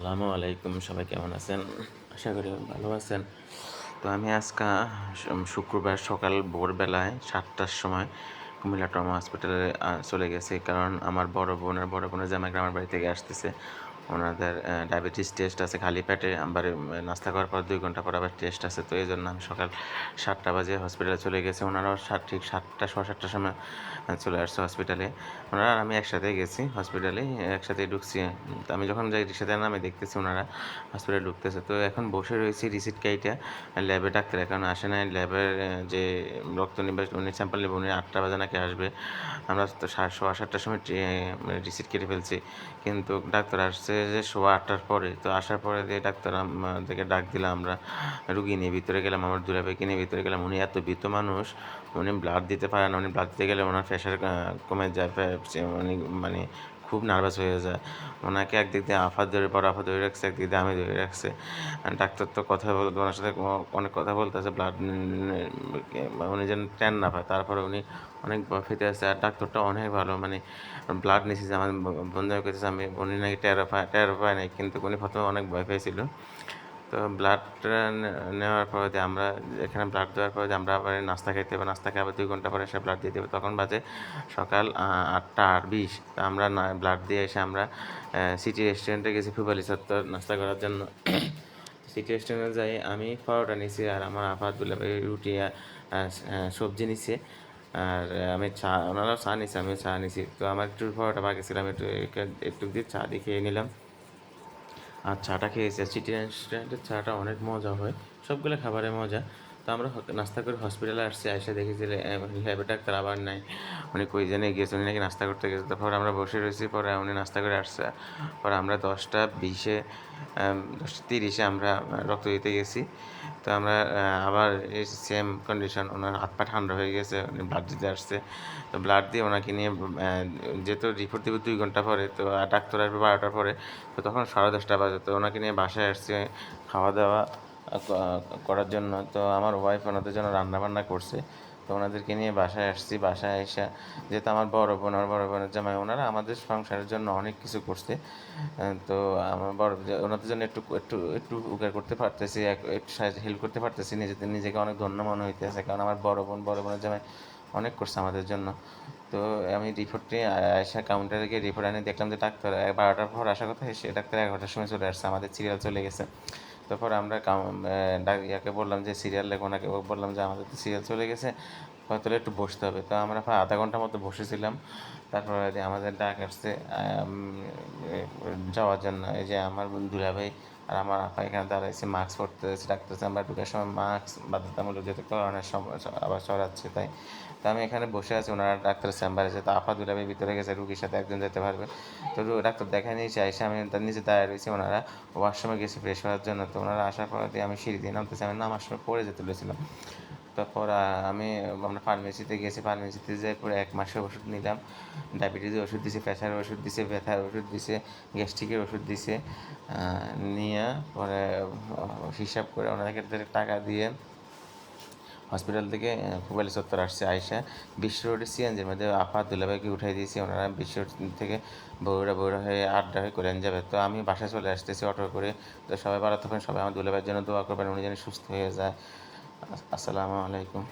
আসসালামু আলাইকুম, সবাই কেমন আছেন? আশা করি ভালো আছেন। তো আমি আজকে শুক্রবার সকাল ভোরবেলায় 7টার সময় কুমিল্লা ট্রমা হসপিটালে চলে গেছি, কারণ আমার বড় বোনের জামাই গ্রামের বাড়ি থেকে আসতেছে। ওনাদের ডায়াবেটিস টেস্ট আছে খালি পেটে, আবার নাস্তা করার পর 2 ঘন্টা পর আবার টেস্ট আছে। তো এই জন্য আমি সকাল 7টা বাজে হসপিটালে চলে গেছি। ওনারাও ঠিক 7টা, সোয়া 7টার সময় চলে আসছে হসপিটালে। ওনারা আর আমি একসাথেই গেছি হসপিটালে, একসাথেই ঢুকছি। তো আমি যখন যাই রিক্সাতে আমি দেখতেছি ওনারা হসপিটালে ঢুকতেছে। তো এখন বসে রয়েছি রিসিট কাইটা, ল্যাবে ডাক্তার এখন আসে নাই। ল্যাবের যে রক্ত নিবে উনি স্যাম্পল নেবে, উনি 8টা বাজে নাকি আসবে। আমরা তো সোয়া 7টার সময় রিসিট কেটে ফেলছি, কিন্তু ডাক্তার আসছে যে সোয়া 8টার পরে। তো আসার পরে দিয়ে ডাক্তার আমাদেরকে ডাক দিলাম, আমরা রুগী নিয়ে ভিতরে গেলাম, আমার দুলাভাইকে নিয়ে ভিতরে গেলাম। উনি এত ভীত মানুষ, উনি ব্লাড দিতে পারে না। উনি ব্লাড দিতে গেলে ওনার প্রেশার কমে যায়, উনি মানে খুব নার্ভাস হয়ে যায়। ওনাকে একদিক দিয়ে আফা ধরে রাখছে, একদিক দিয়ে আমি ধরে রাখছে। ডাক্তার তো কথা বলতে ওনার সাথে অনেক কথা বলতেছে, ব্লাড উনি যেন ট্যান না পায়। তারপরে উনি অনেক ভয় পেতে আছে। আর ডাক্তারটা অনেক ভালো, মানে ব্লাড নিয়েছে যে আমার বন্ধু কেছে আমি, উনি নাকি টেরও পায় নাই, কিন্তু উনি প্রথমে অনেক ভয় পেয়েছিল। তো ব্লাড নেওয়ার পরে আমরা এখানে ব্লাড দেওয়ার পরে আমরা আবার নাস্তা খাইতে হবে, নাস্তা খেয়ে আবার 2 ঘন্টা পরে এসে ব্লাড দিতে হবে। তখন বাজে সকাল 8টা 20। তো আমরা ব্লাড দিয়ে এসে আমরা সিটি রেস্টুরেন্টে গেছি ফুবালি চত্বর নাস্তা করার জন্য। সিটি রেস্টুরেন্টে যাই, আমি পরোটা নিছি আর আমার আপা দুলাভাই রুটি আর সবজি নিছে। আর আমি চা, ওনারাও চা নিছে, আমিও চা নিছি। তো আমার একটু পরোটা বাকি ছিল, আমি একটু দিয়ে চা দিয়ে খেয়ে নিলাম। আর চাটা খেয়েছি। সিটি রেস্টুরেন্টের চাটা অনেক মজা হয়, সবগুলো খাবারের মজা। তো আমরা নাস্তা করে হসপিটালে আসছি, এসে দেখি যে ল্যাবে ডাক্তার আবার নাই। উনি কই জানে গিয়েছে, উনি নাকি নাস্তা করতে গেছে। তারপর আমরা বসে রয়েছি, পরে উনি নাস্তা করে আসছে। পরে আমরা 10টা 20-এ 10টা 30-এ আমরা রক্ত দিতে গেছি। তো আমরা আবার এই সেম কন্ডিশন, ওনার হাত পা ঠান্ডা হয়ে গেছে, উনি ব্লাড দিতে আসছে। তো ব্লাড দিয়ে ওনাকে নিয়ে যেহেতু রিপোর্ট দেবে 2 ঘন্টা পরে, তো ডাক্তার আসবে 12টার পরে। তো তখন 10:30 বাজে। তো ওনাকে নিয়ে বাসায় আসছে খাওয়া দাওয়া করার জন্য। তো আমার ওয়াইফ ওনাদের জন্য রান্না বান্না করছে। তো ওনাদেরকে নিয়ে বাসায় আসছি। বাসায় এসে যেহেতু আমার বড় বোনের জামাই, ওনারা আমাদের সংসারের জন্য অনেক কিছু করছে। তো আমার ওনাদের জন্য একটু একটু একটু উপকার করতে পারতেছি, একটু হেল্প করতে পারতেছি, নিজেকে অনেক ধন্য মনে হইতেছে, কারণ আমার বড় বোনের জামাই অনেক করছে আমাদের জন্য। তো আমি রিপোর্টটি আয়সা কাউন্টারে গিয়ে রিপোর্ট আনি, দেখলাম যে ডাক্তার 12টার পর আসার কথা, সে ডাক্তার 11টার সময় চলে আসছে, আমাদের সিরিয়াল চলে গেছে। তারপর আমরা ইয়াকে বললাম যে সিরিয়াল লেখো, ওনাকে বললাম যে আমাদের তো সিরিয়াল চলে গেছে, হয়তো একটু বসতে হবে। তো আমরা প্রায় আধা ঘন্টার মতো বসেছিলাম। তারপরে আমাদের ডাক আসছে যাওয়ার জন্য। এই যে আমার দুলাভাই আর আমার আপা এখানে দাঁড়াইছে, মাস্ক পরতে ডাক্তার আমরা ঢুকার সময় মাস্ক বাধ্যতামূলক, যেহেতু করোনার সময় আবার ছড়াচ্ছে তাই। তো আমি এখানে বসে আছি, ওনারা ডাক্তার চেম্বারে আছে। তো আপা দুলাভাই ভিতরে গেছে, রুগীর সাথে একজন যেতে পারবে। তো ডাক্তার দেখা নিয়েছে, এসে আমি তার নিচে দাঁড়িয়ে রয়েছি। ওনারা ওয়াশরুমে গেছে ফ্রেশ হওয়ার জন্য। তো ওনারা আসার পর দিয়ে আমি সিঁড়ি দিয়ে নামতেছি, আমি নামার সময় পড়ে যেতে বলেছিলাম। তারপর আমরা ফার্মেসিতে গেছি, ফার্মেসিতে যেয়ে পরে 1 মাসের ওষুধ নিলাম। ডায়াবেটিসের ওষুধ দিছে, প্রেশারের ওষুধ দিছে, ব্যথার ওষুধ দিছে, গ্যাস্ট্রিকের ওষুধ দিছে। নিয়ে পরে হিসাব করে ওনাদেরকে টাকা দিয়ে হসপিটাল থেকে ফুবালি চত্বর আসছে। আইসা বিশ্ব রোডের সিএনজির মধ্যে আপা দুলাভাইকে উঠাই দিয়েছি। ওনারা বিশ্ব রোড থেকে বগুড়া হয়ে আড্ডা হয়ে করেন যাবে। তো আমি বাসায় চলে আসতেছি অটো করে। তো সবাই ভালো থাকবেন, সবাই আমার দুলাভাইয়ের জন্য দোয়া করবেন, উনি যেন সুস্থ হয়ে যায়। আসসালামু আলাইকুম।